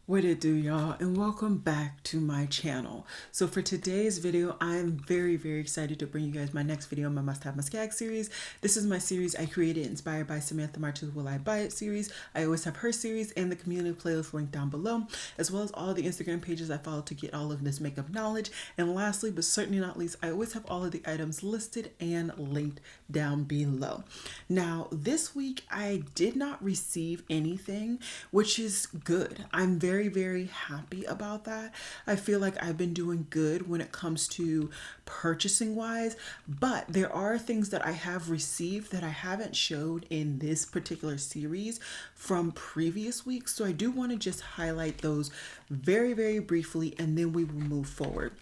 What it do, y'all, and welcome back to my channel. So for today's video, I'm very excited to bring you guys my next video in my Must Have Must Gag series. This is my series I created inspired by Samantha March's Will I Buy It series. I always have her series and the community playlist linked down below, as well as all the Instagram pages I follow to get all of this makeup knowledge. And lastly, but certainly not least, I always have all of the items listed and linked down below. Now, this week I did not receive anything, which is good. I'm very happy about that. I feel like I've been doing good when it comes to purchasing wise, but there are things that I have received that I haven't showed in this particular series from previous weeks. So I do want to just highlight those very briefly, and then we will move forward.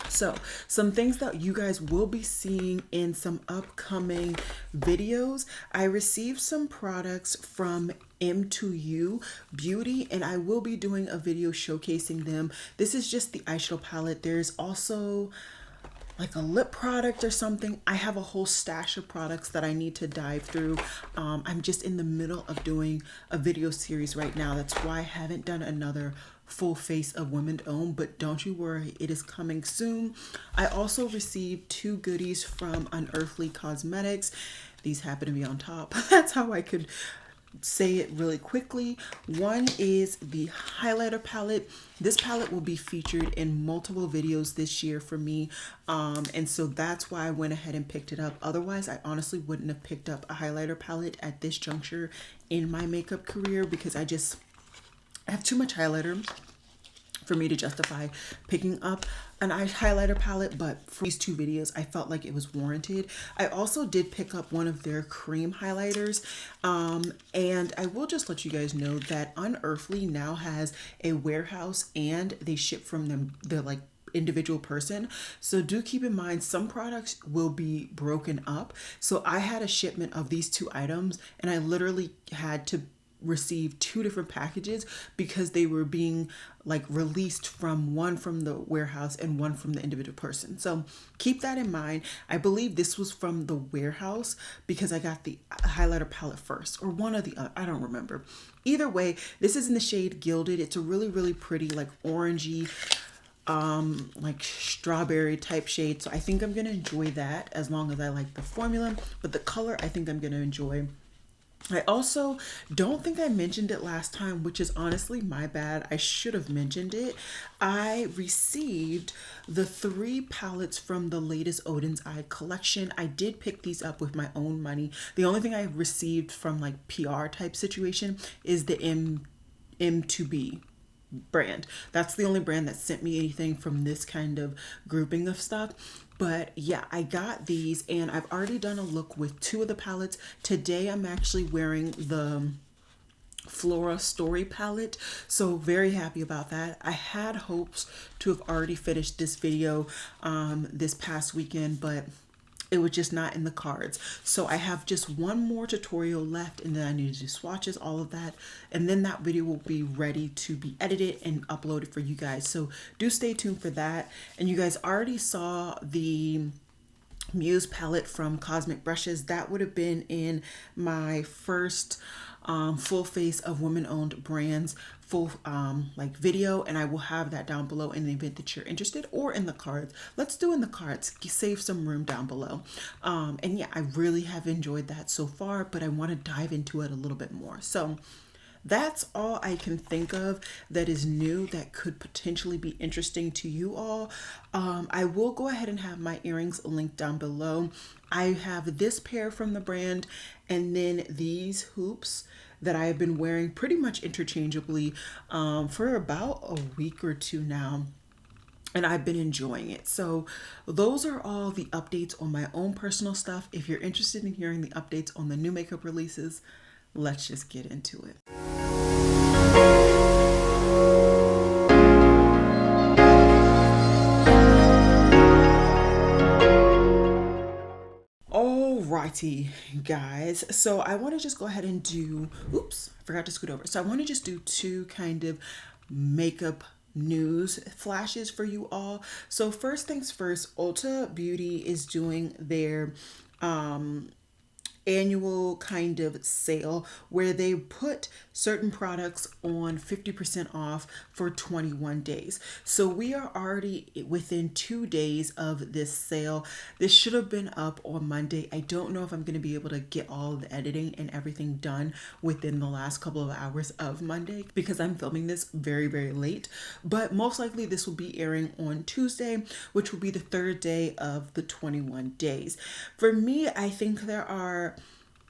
So some things that you guys will be seeing in some upcoming videos. I received some products from M2U Beauty, and I will be doing a video showcasing them. This is just the eyeshadow palette. There's also like a lip product or something. I have a whole stash of products that I need to dive through. I'm just in the middle of doing a video series right now. That's why I haven't done another full face of women owned, but don't you worry, it is coming soon. I also received two goodies from Unearthly Cosmetics. These happen to be on top. That's how I could say it really quickly. One is the highlighter palette. This palette will be featured in multiple videos this year for me, and so that's why I went ahead and picked it up. Otherwise, I honestly wouldn't have picked up a highlighter palette at this juncture in my makeup career, because I have too much highlighter for me to justify picking up an eye highlighter palette. But for these two videos, I felt like it was warranted. I also did pick up one of their cream highlighters, and I will just let you guys know that Unearthly now has a warehouse and they ship from them, they're like individual person. So do keep in mind some products will be broken up. So I had a shipment of these two items, and I literally had to receive two different packages because they were being like released from one from the warehouse and one from the individual person. So keep that in mind. I believe this was from the warehouse because I got the highlighter palette first, or one of the other, I don't remember. Either way, this is in the shade Gilded. It's a really pretty like orangey, like strawberry type shade. So I think I'm gonna enjoy that, as long as I like the formula. But the color, I think I'm gonna enjoy. I also don't think I mentioned it last time, which is honestly my bad. I should have mentioned it. I received the 3 palettes from the latest Odin's Eye collection. I did pick these up with my own money. The only thing I received from like PR type situation is the M2B brand. That's the only brand that sent me anything from this kind of grouping of stuff. But yeah, I got these, and I've already done a look with 2 of the palettes. Today I'm actually wearing the Flora Story palette, so very happy about that. I had hopes to have already finished this video this past weekend, but it was just not in the cards. So I have just one more tutorial left, and then I need to do swatches, all of that, and then that video will be ready to be edited and uploaded for you guys. So do stay tuned for that. And you guys already saw the Muse palette from Cosmic Brushes. That would have been in my first full face of women owned brands full like video, and I will have that down below in the event that you're interested, or in the cards. Let's do in the cards, save some room down below. And yeah, I really have enjoyed that so far, but I want to dive into it a little bit more. So that's all I can think of that is new that could potentially be interesting to you all. I will go ahead and have my earrings linked down below. I have this pair from the brand, and then these hoops that I have been wearing pretty much interchangeably for about a week or two now, and I've been enjoying it. So those are all the updates on my own personal stuff. If you're interested in hearing the updates on the new makeup releases, let's just get into it. Alrighty, guys. So I want to just go ahead and do, oops, I forgot to scoot over. So I want to just do 2 kind of makeup news flashes for you all. So first things first, Ulta Beauty is doing their annual kind of sale where they put certain products on 50% off for 21 days. So we are already within 2 days of this sale. This should have been up on Monday. I don't know if I'm going to be able to get all of the editing and everything done within the last couple of hours of Monday because I'm filming this very, very late. But most likely this will be airing on Tuesday, which will be the third day of the 21 days. For me, I think there are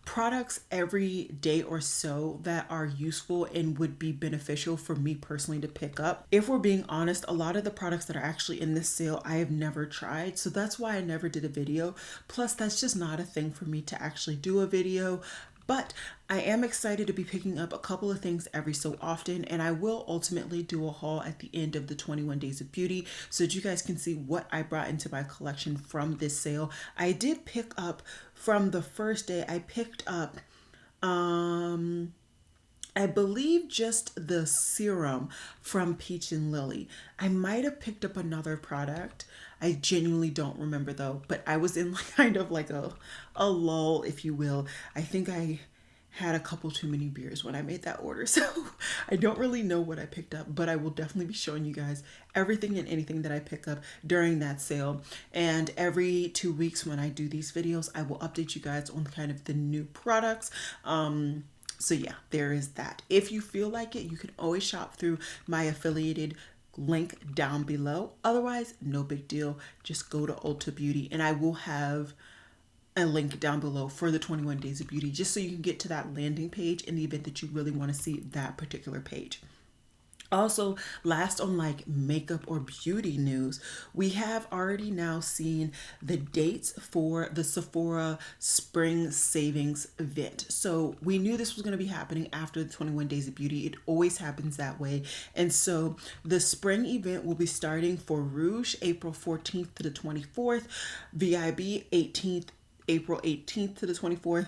products every day or so that are useful and would be beneficial for me personally to pick up. If we're being honest, a lot of the products that are actually in this sale I have never tried, so that's why I never did a video. Plus, that's just not a thing for me to actually do a video. But I am excited to be picking up a couple of things every so often, and I will ultimately do a haul at the end of the 21 Days of Beauty so that you guys can see what I brought into my collection from this sale. I did pick up from the first day, I picked up I believe just the serum from Peach and Lily. I might have picked up another product. I genuinely don't remember though, but I was in kind of like a lull, if you will. I think I had a couple too many beers when I made that order. So I don't really know what I picked up, but I will definitely be showing you guys everything and anything that I pick up during that sale. And every 2 weeks when I do these videos, I will update you guys on kind of the new products. So yeah, there is that. If you feel like it, you can always shop through my affiliated link down below. Otherwise, no big deal. Just go to Ulta Beauty and I will have a link down below for the 21 Days of Beauty just so you can get to that landing page in the event that you really want to see that particular page. Also, last on like makeup or beauty news, we have already now seen the dates for the Sephora Spring Savings event. So we knew this was going to be happening after the 21 Days of Beauty. It always happens that way. And so the spring event will be starting for Rouge April 14th to the 24th, VIB April 18th to the 24th,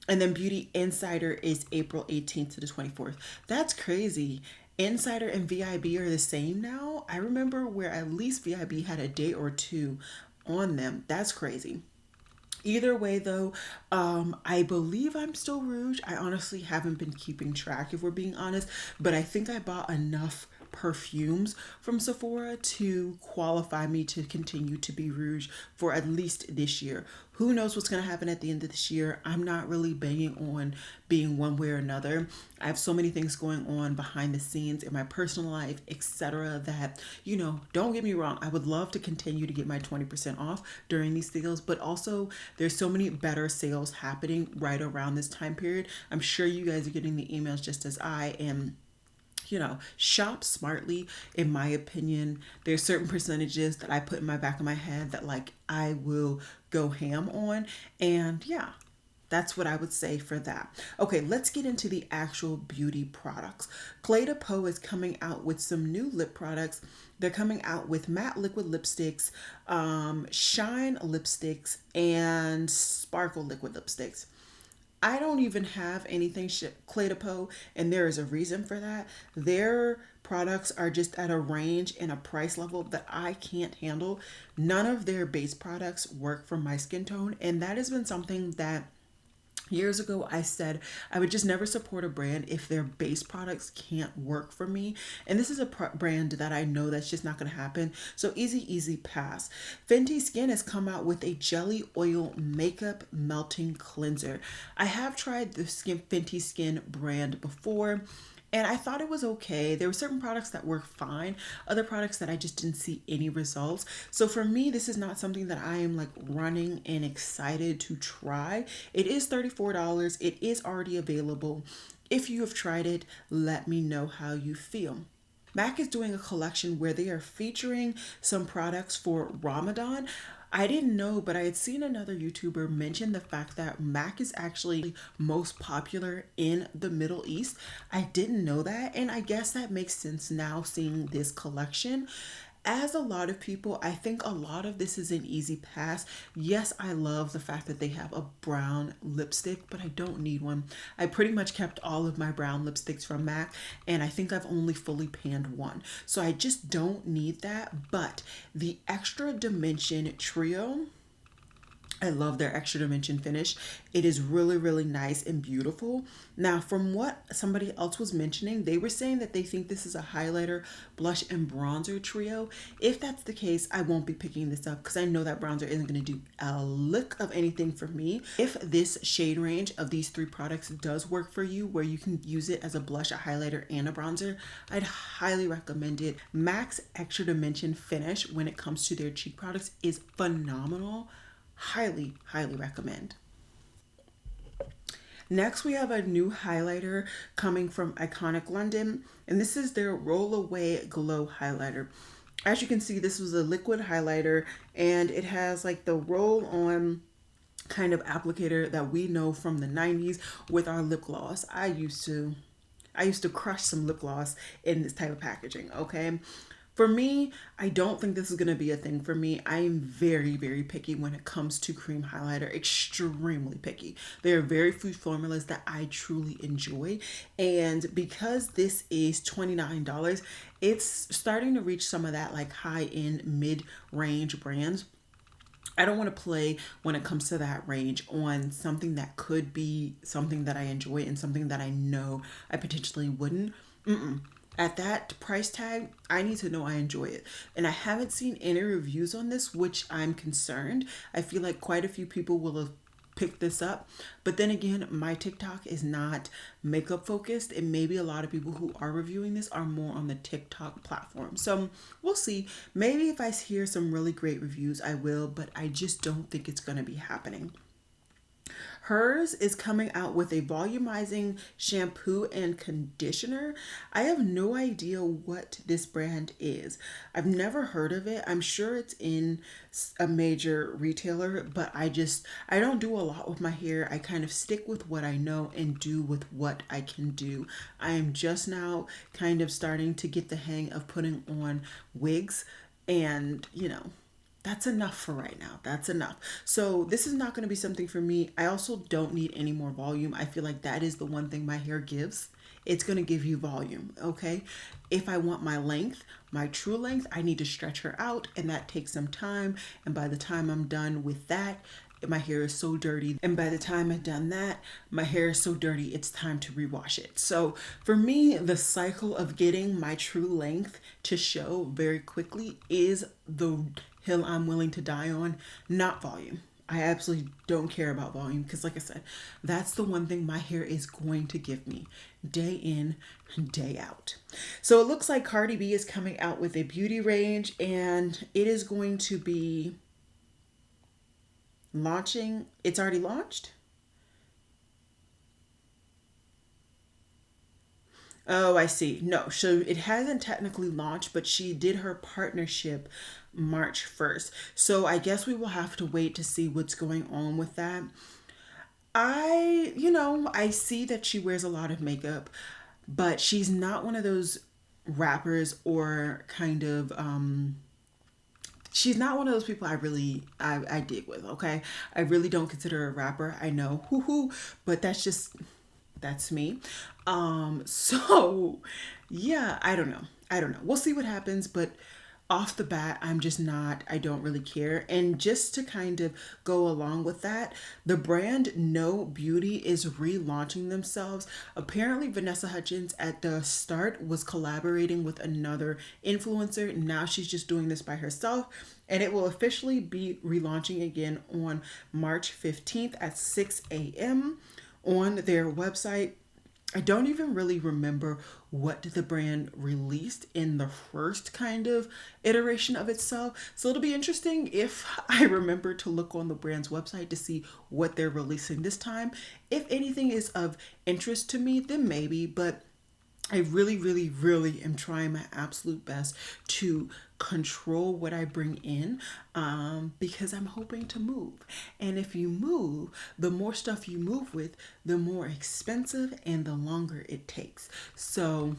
and then Beauty Insider is April 18th to the 24th. That's crazy. Insider and VIB are the same now. I remember where at least VIB had a day or two on them. That's crazy. Either way though, I believe I'm still Rouge. I honestly haven't been keeping track if we're being honest, but I think I bought enough perfumes from Sephora to qualify me to continue to be Rouge for at least this year. Who knows what's going to happen at the end of this year? I'm not really banging on being one way or another. I have so many things going on behind the scenes in my personal life, etc. that, you know, don't get me wrong. I would love to continue to get my 20% off during these sales, but also there's so many better sales happening right around this time period. I'm sure you guys are getting the emails just as I am. You know, shop smartly, in my opinion. There's certain percentages that I put in my back of my head that like I will go ham on. And yeah, that's what I would say for that. Okay, let's get into the actual beauty products. Clé de Peau is coming out with some new lip products. They're coming out with matte liquid lipsticks, shine lipsticks, and sparkle liquid lipsticks. I don't even have anything Clé de Peau, and there is a reason for that. Their products are just at a range and a price level that I can't handle. None of their base products work for my skin tone, and that has been something that years ago I said I would just never support a brand if their base products can't work for me. And this is a brand that I know that's just not going to happen. So easy pass. Fenty Skin has come out with a jelly oil makeup melting cleanser. I have tried the Fenty Skin brand before, and I thought it was okay. There were certain products that worked fine, other products that I just didn't see any results. So for me, this is not something that I am like running and excited to try. It is $34. It is already available. If you have tried it, let me know how you feel. MAC is doing a collection where they are featuring some products for Ramadan. I didn't know, but I had seen another YouTuber mention the fact that MAC is actually most popular in the Middle East. I didn't know that, and I guess that makes sense now seeing this collection. As a lot of people, I think a lot of this is an easy pass. Yes, I love the fact that they have a brown lipstick, but I don't need one. I pretty much kept all of my brown lipsticks from MAC, and I think I've only fully panned one. So I just don't need that, but the Extra Dimension Trio I love their extra dimension finish. It is really, really nice and beautiful. Now, from what somebody else was mentioning, they were saying that they think this is a highlighter, blush, and bronzer trio. If that's the case, I won't be picking this up because I know that bronzer isn't going to do a lick of anything for me. If this shade range of these three products does work for you, where you can use it as a blush, a highlighter, and a bronzer, I'd highly recommend it. MAC's Extra Dimension Finish, when it comes to their cheek products, is phenomenal. Highly, highly recommend. Next, we have a new highlighter coming from Iconic London, and this is their Roll Away Glow Highlighter. As you can see, this was a liquid highlighter, and it has like the roll-on kind of applicator that we know from the 90s with our lip gloss. I used to crush some lip gloss in this type of packaging, okay? For me, I don't think this is going to be a thing for me. I am very, very picky when it comes to cream highlighter, extremely picky. There are very few formulas that I truly enjoy. And because this is $29, it's starting to reach some of that like high-end, mid-range brands. I don't want to play when it comes to that range on something that could be something that I enjoy and something that I know I potentially wouldn't. At that price tag, I need to know I enjoy it. And I haven't seen any reviews on this, which I'm concerned. I feel like quite a few people will have picked this up. But then again, my TikTok is not makeup focused, and maybe a lot of people who are reviewing this are more on the TikTok platform. So we'll see. Maybe if I hear some really great reviews, I will, but I just don't think it's going to be happening. Hers is coming out with a volumizing shampoo and conditioner. I have no idea what this brand is. I've never heard of it. I'm sure it's in a major retailer, but I don't do a lot with my hair. I kind of stick with what I know and do with what I can do. I am just now kind of starting to get the hang of putting on wigs, and that's enough for right now. That's enough. So this is not going to be something for me. I also don't need any more volume. I feel like that is the one thing my hair gives. It's going to give you volume, okay? If I want my length, my true length, I need to stretch her out, and that takes some time. And by the time I'm done with that, my hair is so dirty. And by the time I've done that, my hair is so dirty, it's time to rewash it. So for me, the cycle of getting my true length to show very quickly is the hill I'm willing to die on, not volume. I absolutely don't care about volume because, like I said, that's the one thing my hair is going to give me day in, day out. So it looks like Cardi B is coming out with a beauty range, and it is going to be launching. It's already launched. Oh, I see. No, so it hasn't technically launched, but she did her partnership March 1st. So I guess we will have to wait to see what's going on with that. I see that she wears a lot of makeup, but she's not one of those rappers or kind of she's not one of those people I dig with, okay? I really don't consider her a rapper. I know, hoo, but that's me. So yeah, I don't know. I don't know. We'll see what happens, but off the bat, I don't really care. And just to kind of go along with that, the brand No Beauty is relaunching themselves. Apparently, Vanessa Hudgens at the start was collaborating with another influencer. Now she's just doing this by herself. And it will officially be relaunching again on March 15th at 6 a.m. on their website. I don't even really remember what the brand released in the first kind of iteration of itself. So it'll be interesting if I remember to look on the brand's website to see what they're releasing this time. If anything is of interest to me, then maybe, but I really, really, really am trying my absolute best to control what I bring in, because I'm hoping to move. And if you move, the more stuff you move with, the more expensive and the longer it takes. So,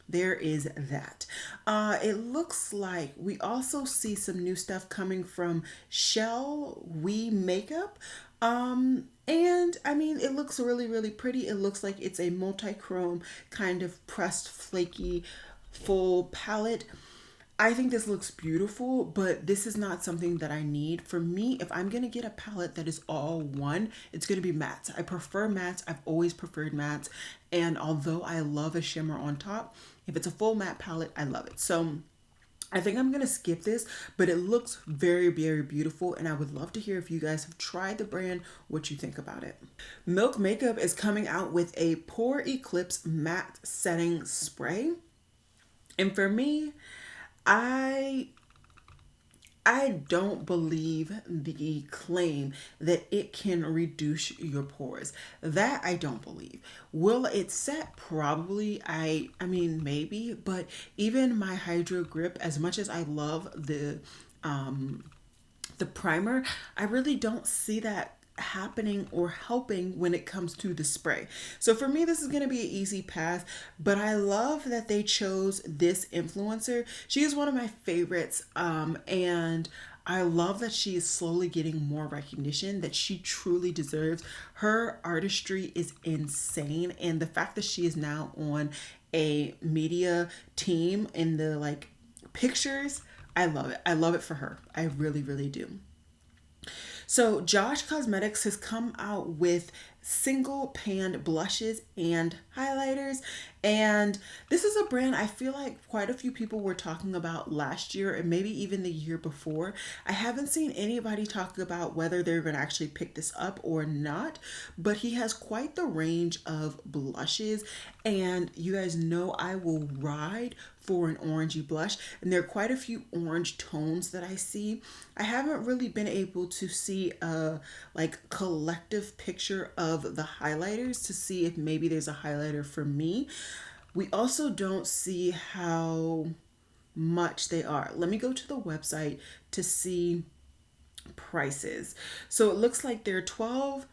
there is that. It looks like we also see some new stuff coming from Shell We Makeup. And I mean, it looks really, really pretty. It looks like it's a multi-chrome kind of pressed, flaky, full palette. I think this looks beautiful, but this is not something that I need. For me, if I'm going to get a palette that is all one, it's going to be mattes. I prefer mattes. I've always preferred mattes. And although I love a shimmer on top, if it's a full matte palette, I love it. So I think I'm going to skip this, but it looks very, very beautiful. And I would love to hear if you guys have tried the brand, what you think about it. Milk Makeup is coming out with a Pore Eclipse Matte Setting Spray. And for me, I don't believe the claim that it can reduce your pores. That I don't believe. Will it set? Probably. I mean maybe, but even my Hydro Grip, as much as I love the primer, I really don't see that happening or helping when it comes to the spray. So for me, this is going to be an easy pass, but I love that they chose this influencer. She is one of my favorites, and I love that she is slowly getting more recognition that she truly deserves. Her artistry is insane, and the fact that she is now on a media team in the like pictures, I love it. I love it for her. I really, really do. So Josh Cosmetics has come out with single pan blushes and highlighters, and this is a brand I feel like quite a few people were talking about last year and maybe even the year before. I haven't seen anybody talk about whether they're going to actually pick this up or not, but he has quite the range of blushes, and you guys know I will ride for an orangey blush, and there are quite a few orange tones that I see. I haven't really been able to see a like collective picture of the highlighters to see if maybe there's a highlighter for me. We also don't see how much they are. Let me go to the website to see prices. So it looks like they're £12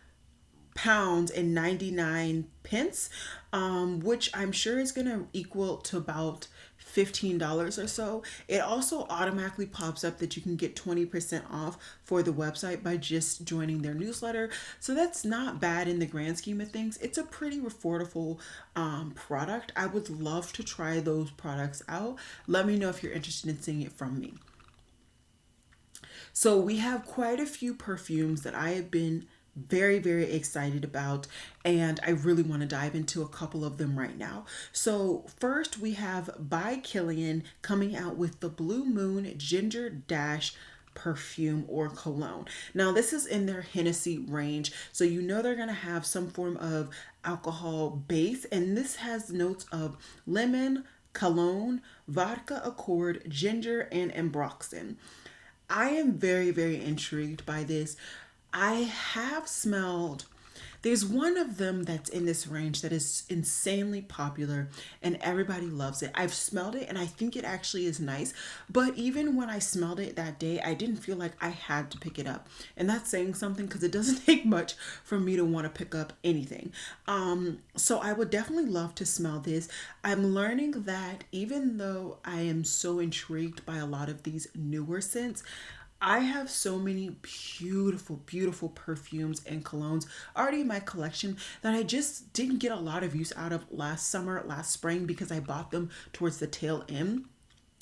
and 99 pence, which I'm sure is going to equal to about $15 or so. It also automatically pops up that you can get 20% off for the website by just joining their newsletter. So that's not bad in the grand scheme of things. It's a pretty affordable product. I would love to try those products out. Let me know if you're interested in seeing it from me. So we have quite a few perfumes that I have been very, very excited about, and I really want to dive into a couple of them right now. So first we have by Kilian coming out with the Blue Moon Ginger Dash perfume or cologne. Now this is in their Hennessy range, so you know they're going to have some form of alcohol base, and this has notes of lemon, cologne, vodka accord, ginger, and ambroxan. I am very, very intrigued by this. I have smelled, there's one of them that's in this range that is insanely popular and everybody loves it. I've smelled it and I think it actually is nice, but even when I smelled it that day, I didn't feel like I had to pick it up. And that's saying something because it doesn't take much for me to want to pick up anything. So I would definitely love to smell this. I'm learning that even though I am so intrigued by a lot of these newer scents, I have so many beautiful, beautiful perfumes and colognes already in my collection that I just didn't get a lot of use out of last summer, last spring, because I bought them towards the tail end.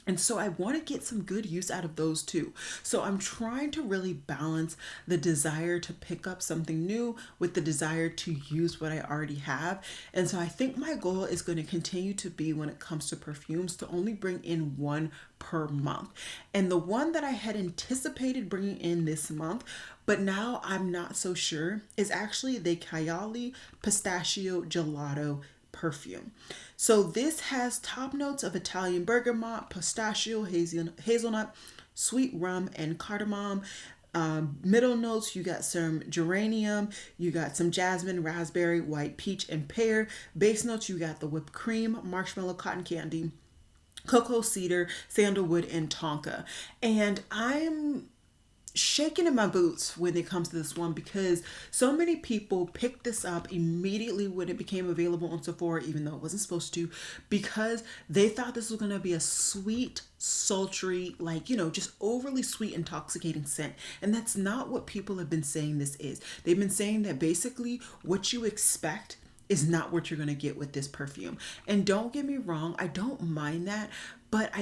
And so I want to get some good use out of those too. So I'm trying to really balance the desire to pick up something new with the desire to use what I already have. And so I think my goal is going to continue to be, when it comes to perfumes, to only bring in one per month. And the one that I had anticipated bringing in this month, but now I'm not so sure, is actually the Kayali Pistachio Gelato perfume. So this has top notes of Italian bergamot, pistachio, hazelnut, sweet rum, and cardamom. Middle notes, you got some geranium, you got some jasmine, raspberry, white peach, and pear. Base notes, you got the whipped cream, marshmallow, cotton candy, cocoa, cedar, sandalwood, and tonka. And I'm shaking in my boots when it comes to this one because so many people picked this up immediately when it became available on Sephora, even though it wasn't supposed to, because they thought this was going to be a sweet, sultry, like, you know, just overly sweet, intoxicating scent. And that's not what people have been saying this is. They've been saying that basically what you expect is not what you're going to get with this perfume. And don't get me wrong, I don't mind that, but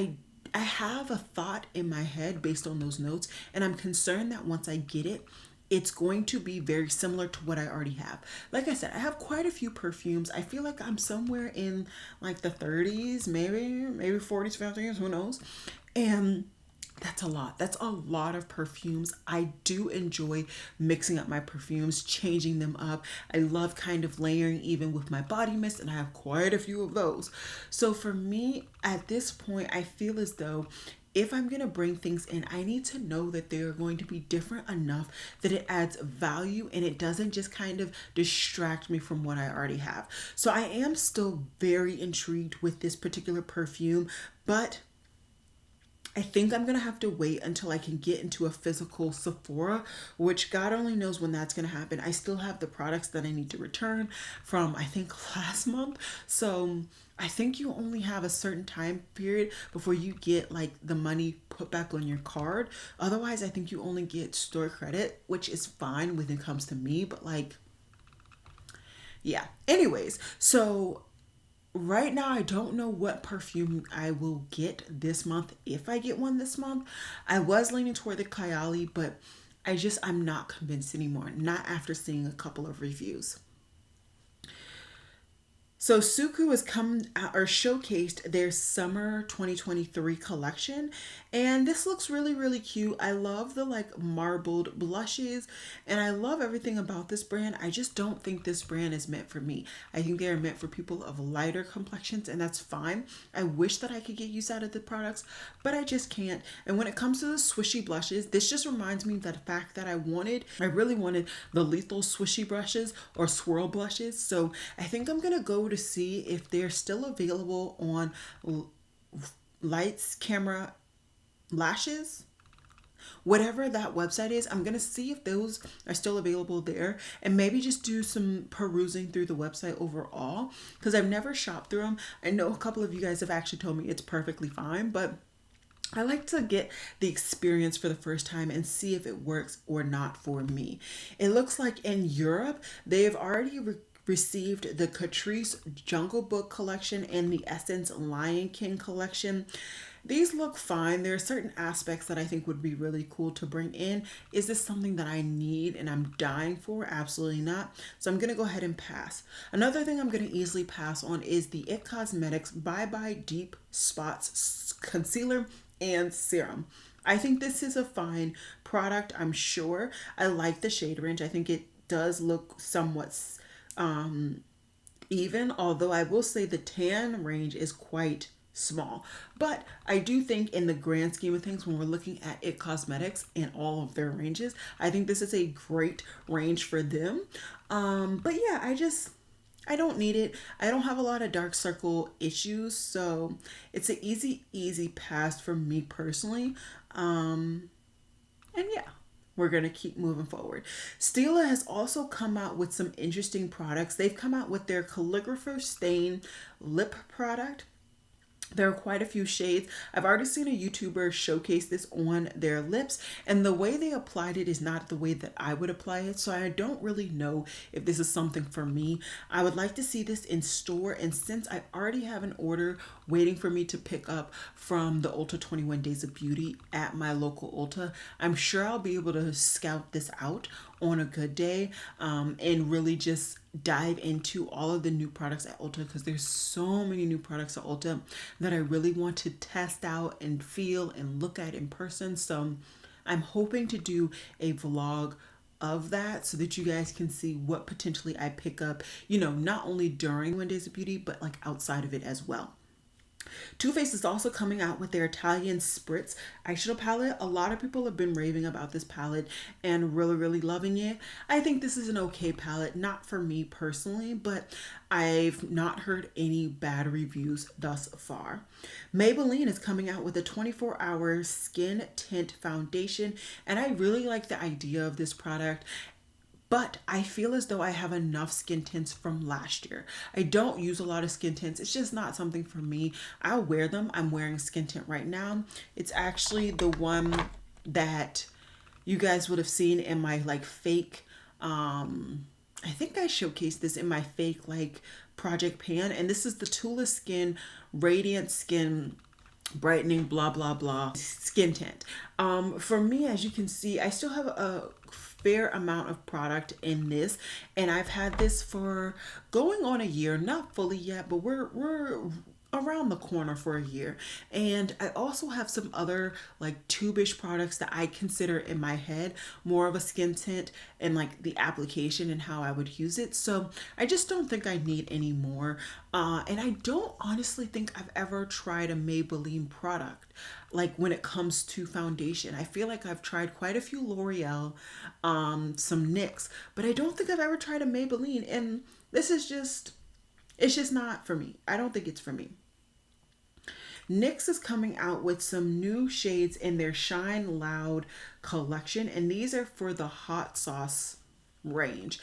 I have a thought in my head based on those notes, and I'm concerned that once I get it, it's going to be very similar to what I already have. Like I said, I have quite a few perfumes. I feel like I'm somewhere in like the 30s, maybe 40s, 50s, who knows. And that's a lot. That's a lot of perfumes. I do enjoy mixing up my perfumes, changing them up. I love kind of layering even with my body mist, and I have quite a few of those. So for me, at this point, I feel as though if I'm going to bring things in, I need to know that they are going to be different enough that it adds value and it doesn't just kind of distract me from what I already have. So I am still very intrigued with this particular perfume, but I think I'm going to have to wait until I can get into a physical Sephora, which God only knows when that's going to happen. I still have the products that I need to return from, I think, last month. So I think you only have a certain time period before you get like the money put back on your card. Otherwise, I think you only get store credit, which is fine when it comes to me, but like, yeah. Anyways, so right now I don't know what perfume I will get this month, if I get one this month. I was leaning toward the Kylie, but I'm not convinced anymore, not after seeing a couple of reviews. So Suku has come out or showcased their summer 2023 collection, and this looks really really cute. I love the like marbled blushes, and I love everything about this brand. I just don't think this brand is meant for me. I think they are meant for people of lighter complexions, and that's fine. I wish that I could get use out of the products, but I just can't. And when it comes to the swishy blushes, this just reminds me of the fact that I really wanted the lethal swishy brushes or swirl blushes. So I think I'm gonna go to see if they're still available on Lights Camera Lashes, whatever that website is. I'm gonna see if those are still available there, and maybe just do some perusing through the website overall, because I've never shopped through them. I know a couple of you guys have actually told me it's perfectly fine, but I like to get the experience for the first time and see if it works or not for me. It looks like in Europe they've already received the Catrice Jungle Book collection and the Essence Lion King collection. These look fine. There are certain aspects that I think would be really cool to bring in. Is this something that I need and I'm dying for? Absolutely not. So I'm going to go ahead and pass. Another thing I'm going to easily pass on is the IT Cosmetics Bye Bye Deep Spots Concealer and Serum. I think this is a fine product, I'm sure. I like the shade range. I think it does look somewhat even, although I will say the tan range is quite small. But I do think in the grand scheme of things, when we're looking at IT Cosmetics and all of their ranges, I think this is a great range for them. But yeah, I don't need it. I don't have a lot of dark circle issues, so it's an easy pass for me personally. And yeah, we're going to keep moving forward. Stila has also come out with some interesting products. They've come out with their Calligrapher Stain lip product. There are quite a few shades. I've already seen a YouTuber showcase this on their lips, and the way they applied it is not the way that I would apply it, so I don't really know if this is something for me. I would like to see this in store, and since I already have an order waiting for me to pick up from the Ulta 21 Days of Beauty at my local Ulta, I'm sure I'll be able to scout this out on a good day, and really just dive into all of the new products at Ulta, because there's so many new products at Ulta that I really want to test out and feel and look at in person. So I'm hoping to do a vlog of that so that you guys can see what potentially I pick up, not only during One Days of Beauty, but like outside of it as well. Too Faced is also coming out with their Italian Spritz eyeshadow palette. A lot of people have been raving about this palette and really loving it. I think this is an okay palette, not for me personally, but I've not heard any bad reviews thus far. Maybelline is coming out with a 24-hour skin tint foundation, and I really like the idea of this product. But I feel as though I have enough skin tints from last year. I don't use a lot of skin tints. It's just not something for me. I'll wear them. I'm wearing skin tint right now. It's actually the one that you guys would have seen in my like fake, I think I showcased this in my fake like project pan. And this is the Tula Skin Radiant Skin brightening, blah, blah, blah, skin tint. For me, as you can see, I still have a fair amount of product in this, and I've had this for going on a year, not fully yet, but we're around the corner for a year. And I also have some other like tube-ish products that I consider in my head more of a skin tint and like the application and how I would use it. So I just don't think I need any more. And I don't honestly think I've ever tried a Maybelline product like when it comes to foundation. I feel like I've tried quite a few L'Oreal, some NYX, but I don't think I've ever tried a Maybelline. And this is just, it's just not for me. I don't think it's for me. NYX is coming out with some new shades in their Shine Loud collection, and these are for the hot sauce range.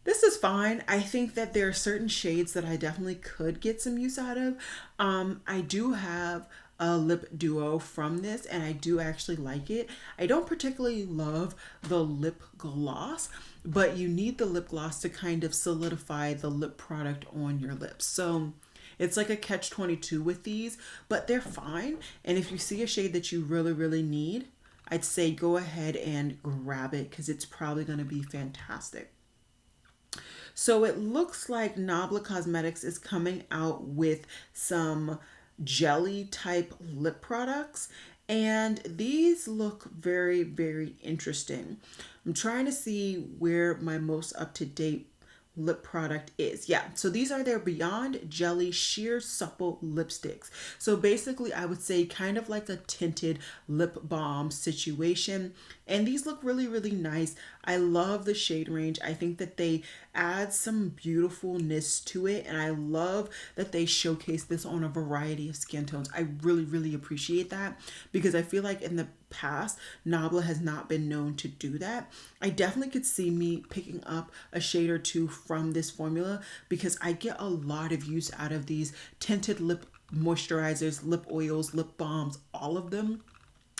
This is fine. I think that there are certain shades that I definitely could get some use out of. I do have a lip duo from this, and I do actually like it. I don't particularly love the lip gloss, but you need the lip gloss to kind of solidify the lip product on your lips. So it's like a catch-22 with these, but they're fine. And if you see a shade that you really, really need, I'd say go ahead and grab it because it's probably going to be fantastic. So it looks like Nabla Cosmetics is coming out with some jelly type lip products, and these look very, very interesting. I'm trying to see where my most up-to-date lip product is. Yeah, so these are their Beyond Jelly Sheer Supple lipsticks. So basically I would say kind of like a tinted lip balm situation, and these look really, really nice. I love the shade range. I think that they add some beautifulness to it, and I love that they showcase this on a variety of skin tones. I really, really appreciate that because I feel like in the past, Nabla has not been known to do that. I definitely could see me picking up a shade or two from this formula because I get a lot of use out of these tinted lip moisturizers, lip oils, lip balms, all of them.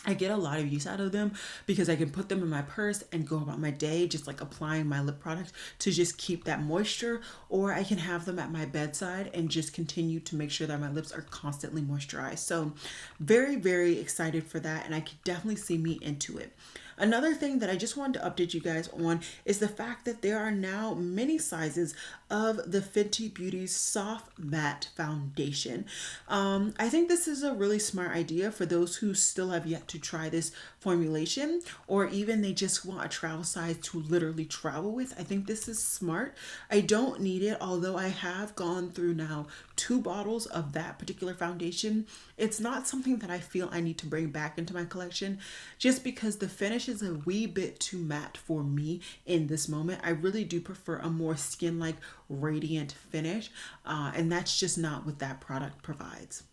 I get a lot of use out of them because I can put them in my purse and go about my day just like applying my lip product to just keep that moisture, or I can have them at my bedside and just continue to make sure that my lips are constantly moisturized. So very, very excited for that, and I could definitely see me into it. Another thing that I just wanted to update you guys on is the fact that there are now mini sizes of the Fenty Beauty's Soft Matte Foundation. I think this is a really smart idea for those who still have yet to try this formulation, or even they just want a travel size to literally travel with. I think this is smart. I don't need it, although I have gone through now 2 bottles of that particular foundation. It's not something that I feel I need to bring back into my collection just because the finish is a wee bit too matte for me in this moment. I really do prefer a more skin-like radiant finish, and that's just not what that product provides.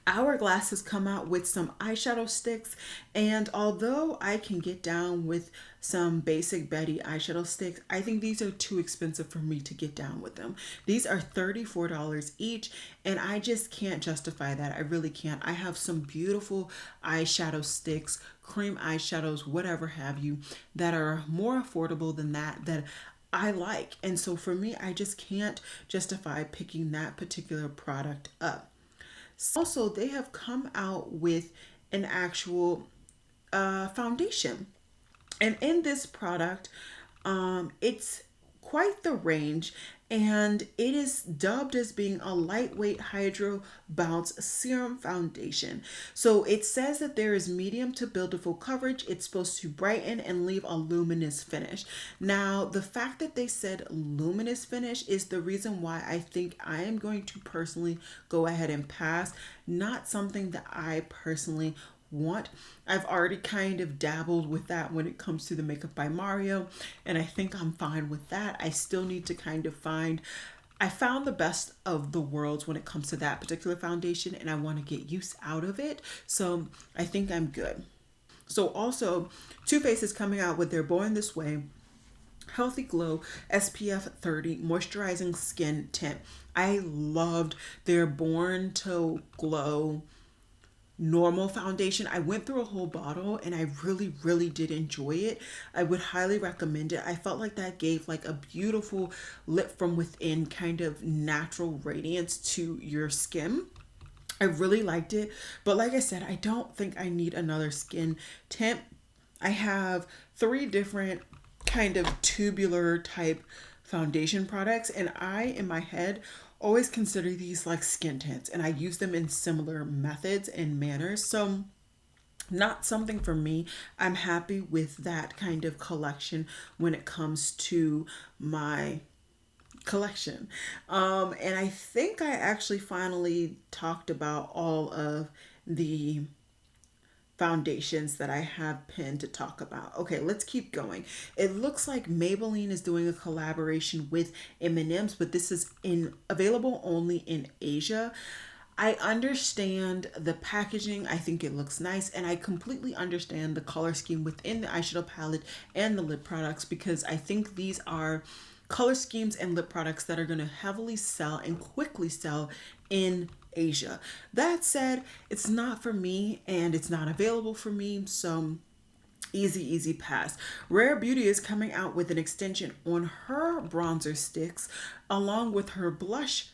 Hourglass has come out with some eyeshadow sticks, and although I can get down with some basic Betty eyeshadow sticks, I think these are too expensive for me to get down with them. These are $34 each, and I just can't justify that. I really can't. I have some beautiful eyeshadow sticks, cream eyeshadows, whatever have you, that are more affordable than that I like. And so for me, I just can't justify picking that particular product up. Also, they have come out with an actual foundation. And in this product, it's quite the range, and it is dubbed as being a lightweight hydro bounce serum foundation. So it says that there is medium to buildable coverage. It's supposed to brighten and leave a luminous finish. Now, the fact that they said luminous finish is the reason why I think I am going to personally go ahead and pass. Not something that I personally want. I've already kind of dabbled with that when it comes to the Makeup by Mario, and I think I'm fine with that. I still need to kind of I found the best of the worlds when it comes to that particular foundation, and I want to get use out of it. So I think I'm good. So also, Too Faced is coming out with their Born This Way Healthy Glow SPF 30 Moisturizing Skin Tint. I loved their Born to Glow normal foundation. I went through a whole bottle and I really, really did enjoy it. I would highly recommend it. I felt like that gave like a beautiful lit from within kind of natural radiance to your skin. I really liked it, but like I said, I don't think I need another skin tint. I have three different kind of tubular type foundation products, and I, in my head, always consider these like skin tints, and I use them in similar methods and manners. So, not something for me. I'm happy with that kind of collection when it comes to my collection. And I think I actually finally talked about all of the foundations that I have pinned to talk about. Okay, let's keep going. It looks like Maybelline is doing a collaboration with M&M's, but this is in available only in Asia. I understand the packaging. I think it looks nice, and I completely understand the color scheme within the eyeshadow palette and the lip products, because I think these are color schemes and lip products that are going to heavily sell and quickly sell in Asia. That said, it's not for me and it's not available for me, so easy pass. Rare Beauty is coming out with an extension on her bronzer sticks along with her blush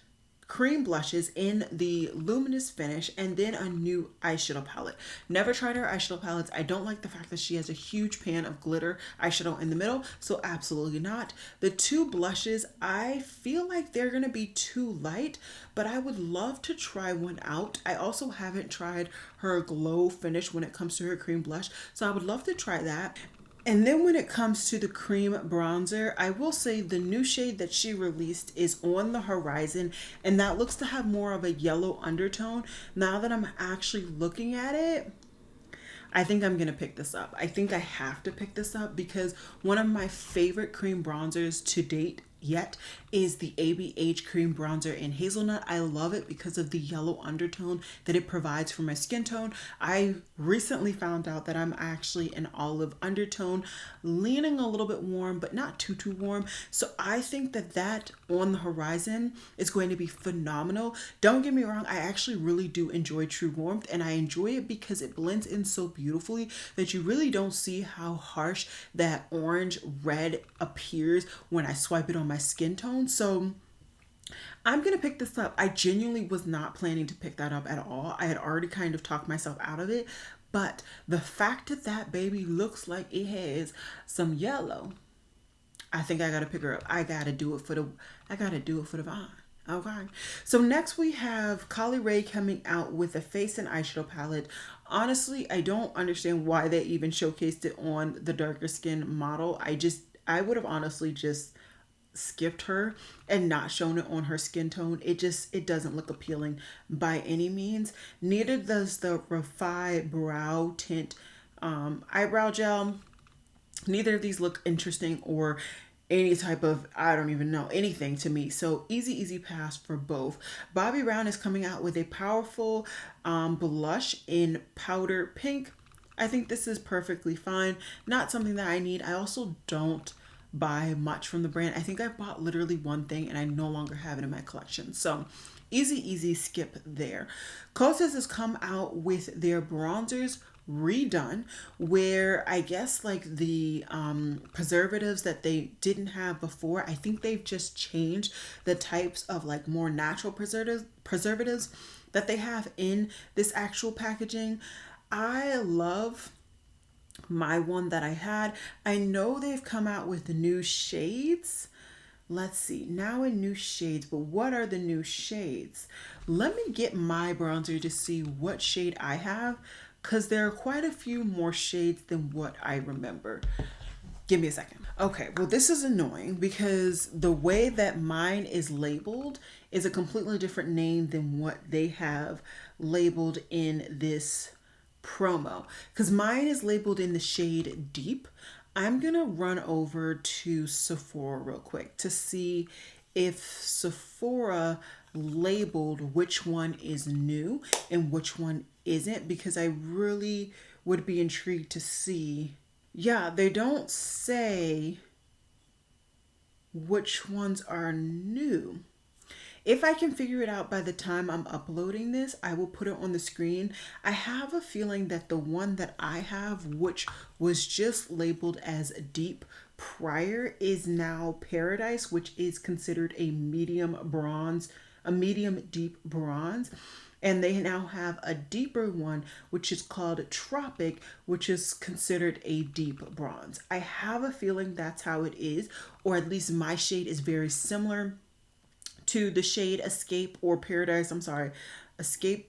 cream blushes in the luminous finish, and then a new eyeshadow palette. Never tried her eyeshadow palettes. I don't like the fact that she has a huge pan of glitter eyeshadow in the middle, so absolutely not. The two blushes, I feel like they're gonna be too light, but I would love to try one out. I also haven't tried her glow finish when it comes to her cream blush, so I would love to try that. And then when it comes to the cream bronzer, I will say the new shade that she released is On the Horizon, and that looks to have more of a yellow undertone. Now that I'm actually looking at it, I think I'm gonna pick this up. I think I have to pick this up because one of my favorite cream bronzers to date yet is the ABH cream bronzer in hazelnut. I love it because of the yellow undertone that it provides for my skin tone. I recently found out that I'm actually an olive undertone, leaning a little bit warm but not too warm. So I think that On the Horizon is going to be phenomenal. Don't get me wrong, I actually really do enjoy True Warmth, and I enjoy it because it blends in so beautifully that you really don't see how harsh that orange red appears when I swipe it on my skin tone. So I'm gonna pick this up. I genuinely was not planning to pick that up at all. I had already kind of talked myself out of it, but the fact that that baby looks like it has some yellow, I think I gotta pick her up. I gotta do it for the vine. Okay. So next we have Kali Ray coming out with a face and eyeshadow palette. Honestly, I don't understand why they even showcased it on the darker skin model. I would have honestly just skipped her and not shown it on her skin tone. It doesn't look appealing by any means. Neither does the Refi Brow Tint eyebrow gel. Neither of these look interesting or any type of, I don't even know, anything to me. So easy pass for both. Bobbi Brown is coming out with a powerful blush in powder pink. I think this is perfectly fine. Not something that I need. I also don't buy much from the brand. I think I bought literally one thing and I no longer have it in my collection. So easy skip there. Kosas has come out with their bronzers redone, where I guess like the preservatives that they didn't have before, I think they've just changed the types of like more natural preservatives that they have in this actual packaging. I love my one that I had. I know they've come out with the new shades. Let's see, now in new shades, but what are the new shades? Let me get my bronzer to see what shade I have, because there are quite a few more shades than what I remember. Give me a second. Okay, well, this is annoying because the way that mine is labeled is a completely different name than what they have labeled in this promo, because mine is labeled in the shade Deep. I'm gonna run over to Sephora real quick to see if Sephora labeled which one is new and which one isn't, because I really would be intrigued to see. Yeah, they don't say which ones are new. If I can figure it out by the time I'm uploading this, I will put it on the screen. I have a feeling that the one that I have, which was just labeled as Deep prior, is now Paradise, which is considered a medium bronze, a medium deep bronze. And they now have a deeper one, which is called Tropic, which is considered a deep bronze. I have a feeling that's how it is, or at least my shade is very similar to the shade Escape or Paradise. I'm sorry, Escape.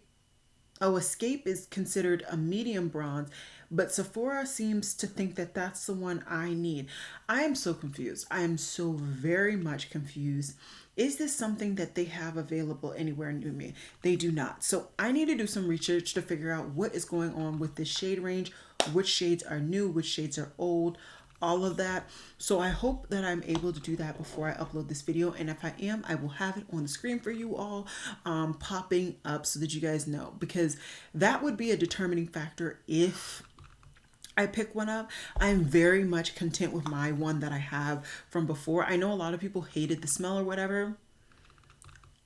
Oh, Escape is considered a medium bronze, but Sephora seems to think that that's the one I need. I am so confused. I am so very much confused. Is this something that they have available anywhere near me? They do not. So I need to do some research to figure out what is going on with this shade range, which shades are new, which shades are old, all of that. So I hope that I'm able to do that before I upload this video. And if I am, I will have it on the screen for you all, popping up so that you guys know, because that would be a determining factor if I pick one up. I'm very much content with my one that I have from before. I know a lot of people hated the smell or whatever.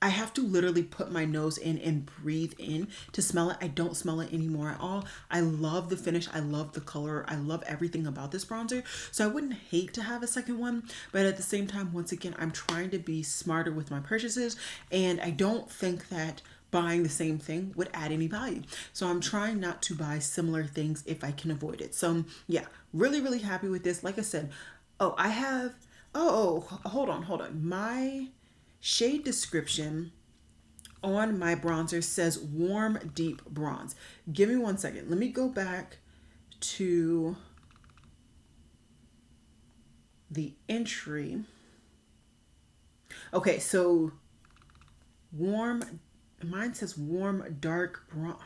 I have to literally put my nose in and breathe in to smell it. I don't smell it anymore at all. I love the finish. I love the color. I love everything about this bronzer. So I wouldn't hate to have a second one, but at the same time, once again, I'm trying to be smarter with my purchases, and I don't think that buying the same thing would add any value. So I'm trying not to buy similar things if I can avoid it. So yeah, really, really happy with this. Like I said, oh, I have, hold on. My shade description on my bronzer says warm deep bronze. Give me 1 second. Let me go back to the entry. Okay, so warm, mine says warm dark bronze.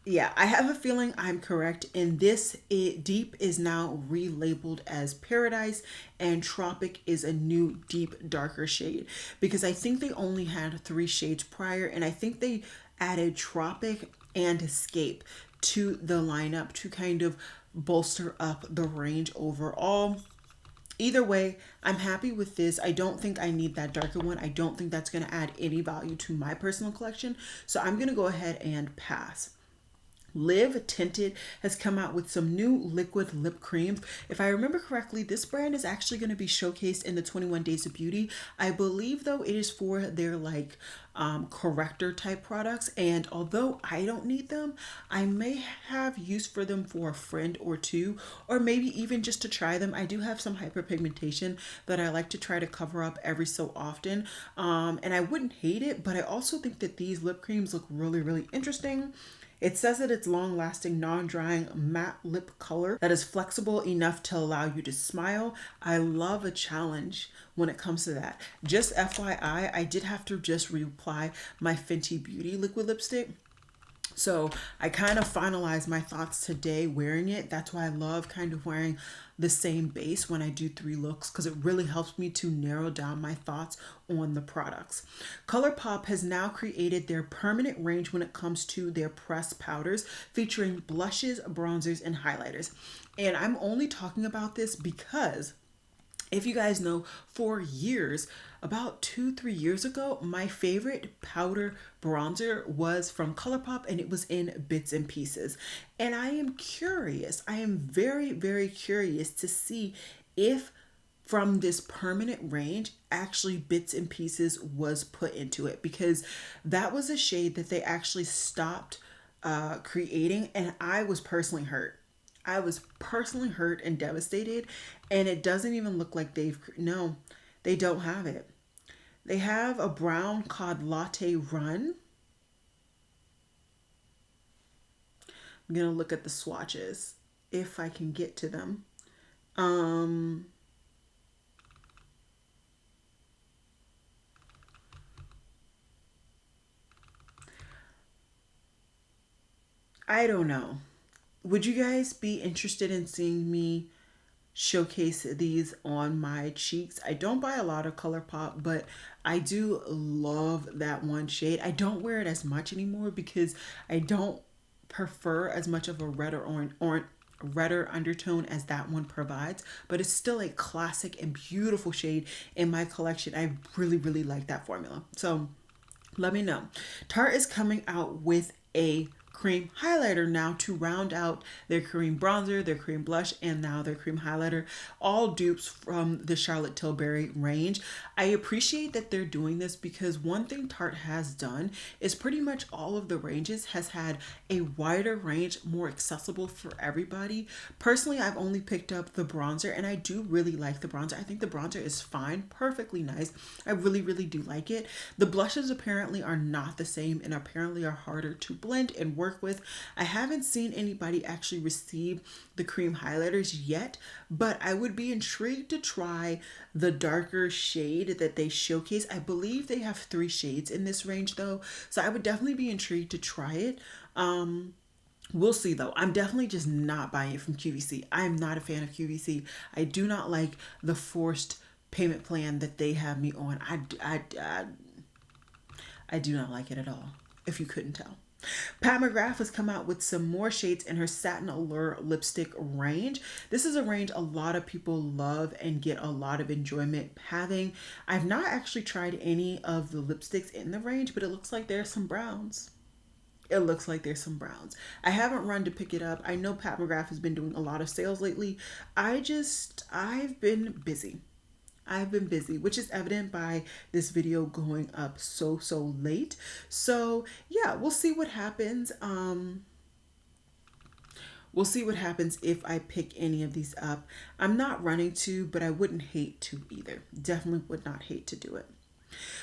Yeah, I have a feeling I'm correct. And this deep is now relabeled as Paradise, and Tropic is a new deep darker shade, because I think they only had 3 shades prior, and I think they added Tropic and Escape to the lineup to kind of bolster up the range overall. Either way, I'm happy with this. I don't think I need that darker one. I don't think that's going to add any value to my personal collection. So I'm going to go ahead and pass. Live Tinted has come out with some new liquid lip creams. If I remember correctly, this brand is actually going to be showcased in the 21 Days of Beauty. I believe, though, it is for their like corrector type products. And although I don't need them, I may have use for them for a friend or two, or maybe even just to try them. I do have some hyperpigmentation that I like to try to cover up every so often. And I wouldn't hate it, but I also think that these lip creams look really, really interesting. It says that it's long-lasting, non-drying matte lip color that is flexible enough to allow you to smile. I love a challenge when it comes to that. Just FYI, I did have to just reapply my Fenty Beauty liquid lipstick. So I kind of finalized my thoughts today wearing it. That's why I love kind of wearing the same base when I do 3 looks, because it really helps me to narrow down my thoughts on the products. ColourPop has now created their permanent range when it comes to their pressed powders, featuring blushes, bronzers, and highlighters. And I'm only talking about this because, if you guys know, for years, about 2-3 years ago, my favorite powder bronzer was from ColourPop, and it was in Bits and Pieces. And I am curious, I am very, very curious to see if from this permanent range actually Bits and Pieces was put into it, because that was a shade that they actually stopped creating, and I was personally hurt. I was personally hurt and devastated, and it doesn't even look like no, they don't have it. They have a brown cod latte run. I'm going to look at the swatches if I can get to them. I don't know. Would you guys be interested in seeing me showcase these on my cheeks? I don't buy a lot of ColourPop, but I do love that one shade. I don't wear it as much anymore because I don't prefer as much of a redder undertone as that one provides, but it's still a classic and beautiful shade in my collection. I really, really like that formula. So let me know. Tarte is coming out with a cream highlighter now to round out their cream bronzer, their cream blush, and now their cream highlighter, all dupes from the Charlotte Tilbury range. I appreciate that they're doing this because one thing Tarte has done is pretty much all of the ranges has had a wider range, more accessible for everybody. Personally, I've only picked up the bronzer and I do really like the bronzer. I think the bronzer is fine, perfectly nice. I really, really do like it. The blushes apparently are not the same and apparently are harder to blend and work with. I haven't seen anybody actually receive the cream highlighters yet, but I would be intrigued to try the darker shade that they showcase. I believe they have 3 shades in this range though, so I would definitely be intrigued to try it. We'll see though. I'm definitely just not buying it from QVC. I am not a fan of QVC. I do not like the forced payment plan that they have me on. I do not like it at all, if you couldn't tell. Pat McGrath has come out with some more shades in her Satin Allure lipstick range. This is a range a lot of people love and get a lot of enjoyment having. I've not actually tried any of the lipsticks in the range, but it looks like there's some browns. It looks like there's some browns. I haven't run to pick it up. I know Pat McGrath has been doing a lot of sales lately. I've been busy. I've been busy, which is evident by this video going up so late. So yeah, we'll see what happens. We'll see what happens if I pick any of these up. I'm not running to, but I wouldn't hate to either. Definitely would not hate to do it.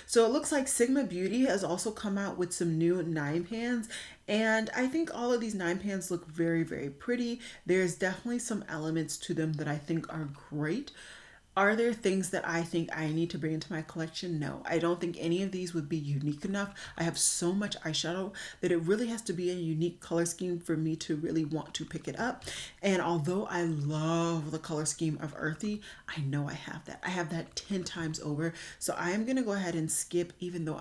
So it looks like Sigma Beauty has also come out with some new 9 pans, and I think all of these 9 pans look very pretty. There's definitely some elements to them that I think are great. Are there things that I think I need to bring into my collection? No, I don't think any of these would be unique enough. I have so much eyeshadow that it really has to be a unique color scheme for me to really want to pick it up. And although I love the color scheme of Earthy, I know I have that. I have that 10 times over. So I am going to go ahead and skip, even though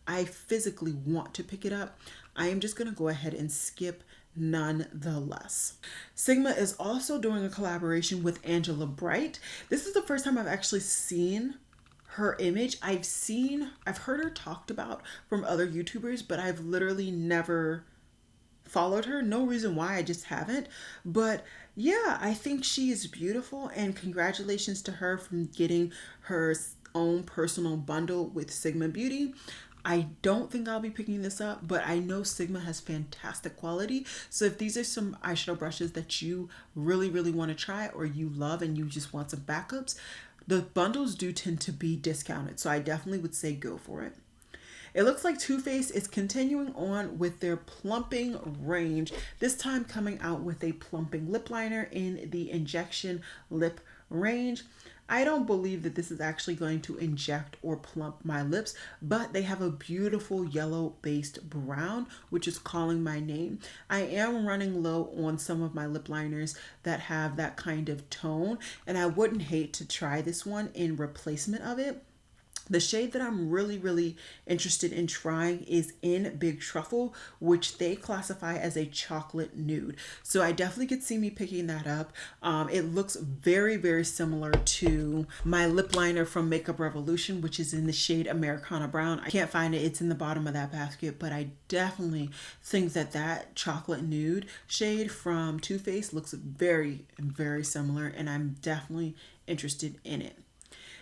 I physically want to pick it up. I am just going to go ahead and skip nonetheless. Sigma is also doing a collaboration with Angela Bright. This is the first time I've actually seen her image. I've heard her talked about from other YouTubers, but I've literally never followed her. No reason why, I just haven't. But yeah, I think she is beautiful, and congratulations to her from getting her own personal bundle with Sigma Beauty. I don't think I'll be picking this up, but I know Sigma has fantastic quality. So if these are some eyeshadow brushes that you really want to try, or you love and you just want some backups, the bundles do tend to be discounted. So I definitely would say go for it. It looks like Too Faced is continuing on with their plumping range, this time coming out with a plumping lip liner in the injection lip range. I don't believe that this is actually going to inject or plump my lips, but they have a beautiful yellow based brown, which is calling my name. I am running low on some of my lip liners that have that kind of tone, and I wouldn't hate to try this one in replacement of it. The shade that I'm really interested in trying is in Big Truffle, which they classify as a chocolate nude. So I definitely could see me picking that up. It looks very similar to my lip liner from Makeup Revolution, which is in the shade Americana Brown. I can't find it. It's in the bottom of that basket, but I definitely think that that chocolate nude shade from Too Faced looks very similar, and I'm definitely interested in it.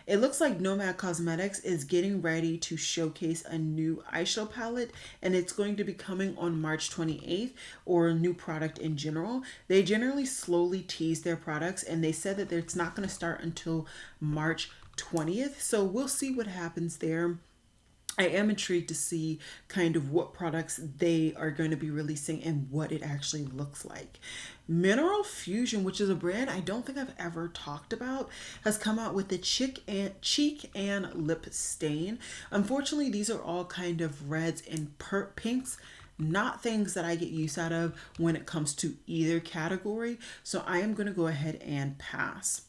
It looks like Nomad Cosmetics is getting ready to showcase a new eyeshadow palette, and it's going to be coming on March 28th, or a new product in general. They generally slowly tease their products, and they said that it's not going to start until March 20th. So we'll see what happens there. I am intrigued to see kind of what products they are going to be releasing and what it actually looks like. Mineral Fusion, which is a brand I don't think I've ever talked about, has come out with the cheek and lip stain. Unfortunately, these are all kind of reds and pinks, not things that I get use out of when it comes to either category. So I am going to go ahead and pass.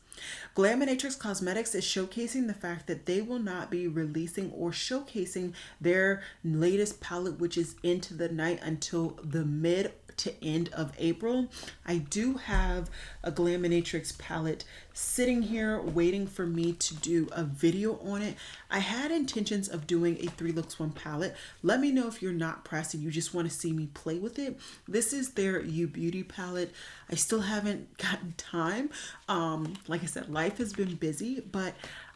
Glaminatrix Cosmetics is showcasing the fact that they will not be releasing or showcasing their latest palette, which is Into the Night, until the to end of April. I do have a Glaminatrix palette sitting here waiting for me to do a video on it. I had intentions of doing a 3 looks 1 palette. Let me know if you're not pressed and you just want to see me play with it. This is their You Beauty palette. I still haven't gotten time. Like I said, life has been busy, but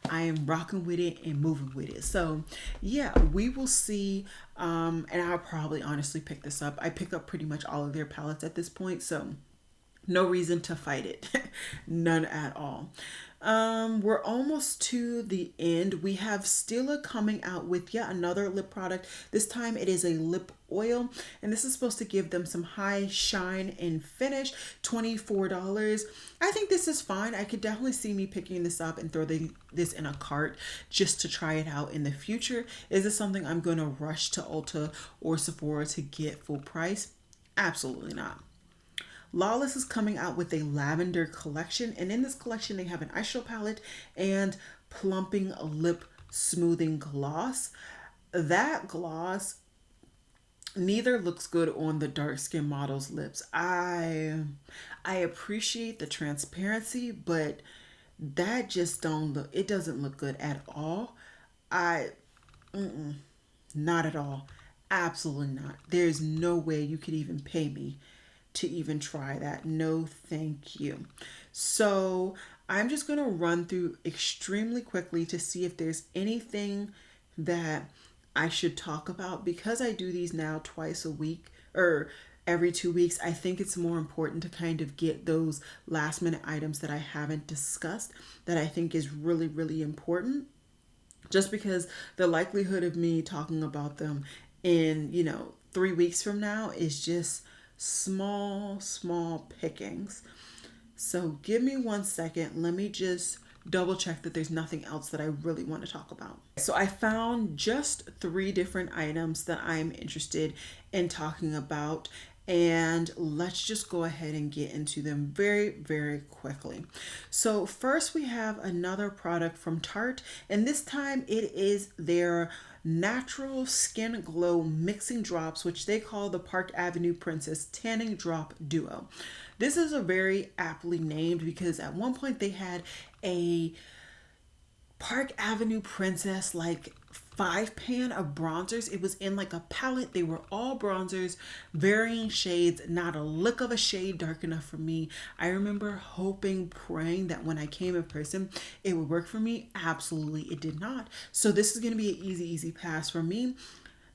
I am rocking with it and moving with it. So yeah, we will see. And I'll probably honestly pick this up. I pick up pretty much all of their palettes at this point, so no reason to fight it. None at all. We're almost to the end. We have Stila coming out with yet another lip product. This time it is a lip oil, and this is supposed to give them some high shine and finish. $24. I think this is fine. I could definitely see me picking this up and throwing this in a cart just to try it out in the future. Is this something I'm going to rush to Ulta or Sephora to get full price? Absolutely not. Lawless is coming out with a lavender collection, and in this collection they have an eyeshadow palette and plumping lip smoothing gloss. That gloss neither looks good on the dark skin model's lips. I appreciate the transparency, but that just don't look, it doesn't look good at all. Not at all. Absolutely not. There's no way you could even pay me to even try that. No, thank you. So I'm just going to run through extremely quickly to see if there's anything that I should talk about. Because I do these now twice a week or every 2 weeks, I think it's more important to kind of get those last minute items that I haven't discussed that I think is really, really important. Just because the likelihood of me talking about them in, 3 weeks from now is just small pickings. So give me 1 second. Let me just double check that there's nothing else that I really want to talk about. So I found just 3 different items that I'm interested in talking about, and let's just go ahead and get into them very, very quickly. So first we have another product from Tarte, and this time it is their Natural Skin Glow Mixing Drops, which they call the Park Avenue Princess Tanning Drop Duo. This is a very aptly named because at one point they had a Park Avenue Princess like 5-pan of bronzers. It was in like a palette. They were all bronzers, varying shades, not a lick of a shade dark enough for me. I remember hoping, praying that when I came in person, it would work for me. Absolutely, it did not. So this is going to be an easy pass for me.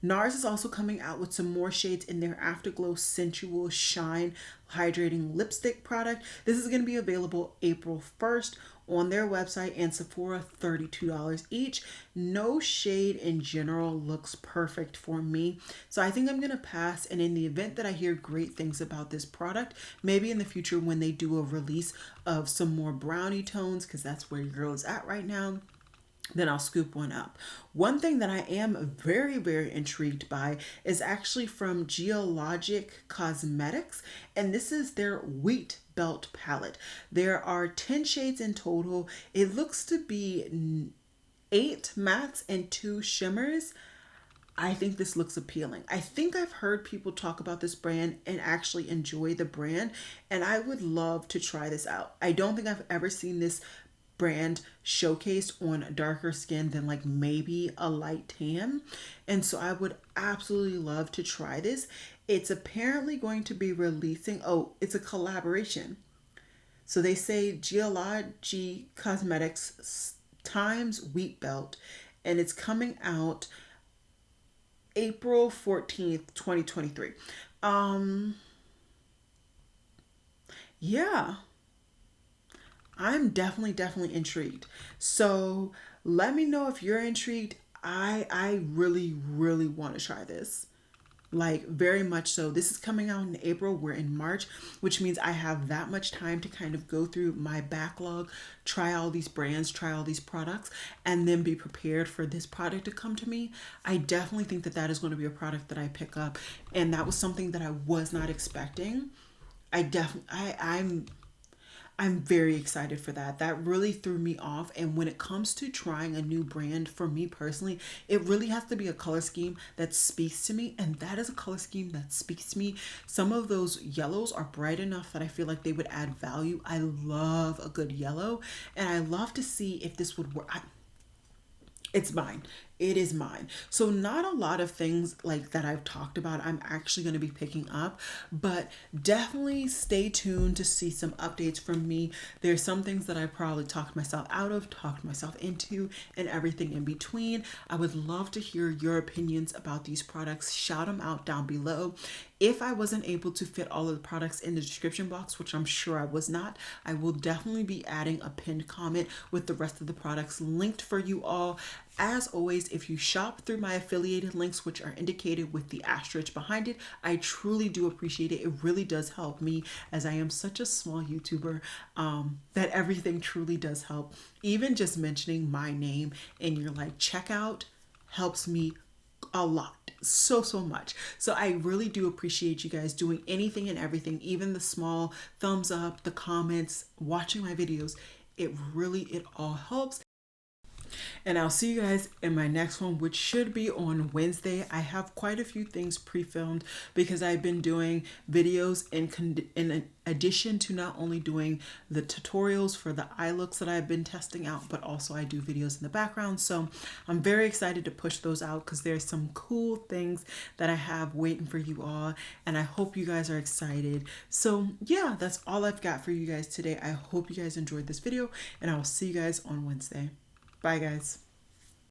NARS is also coming out with some more shades in their Afterglow Sensual Shine Hydrating Lipstick product. This is going to be available April 1st on their website and Sephora, $32 each. No shade in general looks perfect for me, so I think I'm going to pass. And in the event that I hear great things about this product, maybe in the future when they do a release of some more brownie tones, because that's where your girl is at right now, then I'll scoop one up. One thing that I am very, very intrigued by is actually from Geologic Cosmetics, and this is their Wheat Belt palette. There are 10 shades in total. It looks to be 8 mattes and 2 shimmers. I think this looks appealing. I think I've heard people talk about this brand and actually enjoy the brand, and I would love to try this out. I don't think I've ever seen this brand showcased on darker skin than like maybe a light tan, and so I would absolutely love to try this. It's apparently going to be releasing, it's a collaboration. So they say Geology Cosmetics times Wheat Belt, and it's coming out April 14th, 2023. Yeah, I'm definitely intrigued. So let me know if you're intrigued. I really want to try this. Like, very much so. This is coming out in April. We're in March, which means I have that much time to kind of go through my backlog, try all these brands, try all these products, and then be prepared for this product to come to me. I definitely think that that is going to be a product that I pick up, and that was something that I was not expecting. I'm I'm very excited for that. That really threw me off. And when it comes to trying a new brand, for me personally, it really has to be a color scheme that speaks to me. And that is a color scheme that speaks to me. Some of those yellows are bright enough that I feel like they would add value. I love a good yellow, and I love to see if this would work. It's mine. It is mine. So not a lot of things like that I've talked about I'm actually going to be picking up, but definitely stay tuned to see some updates from me. There's some things that I probably talked myself out of, talked myself into, and everything in between. I would love to hear your opinions about these products. Shout them out down below. If I wasn't able to fit all of the products in the description box, which I'm sure I was not, I will definitely be adding a pinned comment with the rest of the products linked for you all. As always, if you shop through my affiliated links, which are indicated with the asterisk behind it, I truly do appreciate it. It really does help me, as I am such a small YouTuber, that everything truly does help. Even just mentioning my name in your like checkout helps me a lot, so much. So I really do appreciate you guys doing anything and everything, even the small thumbs up, the comments, watching my videos. It all helps. And I'll see you guys in my next one, which should be on Wednesday. I have quite a few things pre-filmed because I've been doing videos in addition to not only doing the tutorials for the eye looks that I've been testing out, but also I do videos in the background. So I'm very excited to push those out because there's some cool things that I have waiting for you all, and I hope you guys are excited. So yeah, that's all I've got for you guys today. I hope you guys enjoyed this video, and I will see you guys on Wednesday. Bye, guys.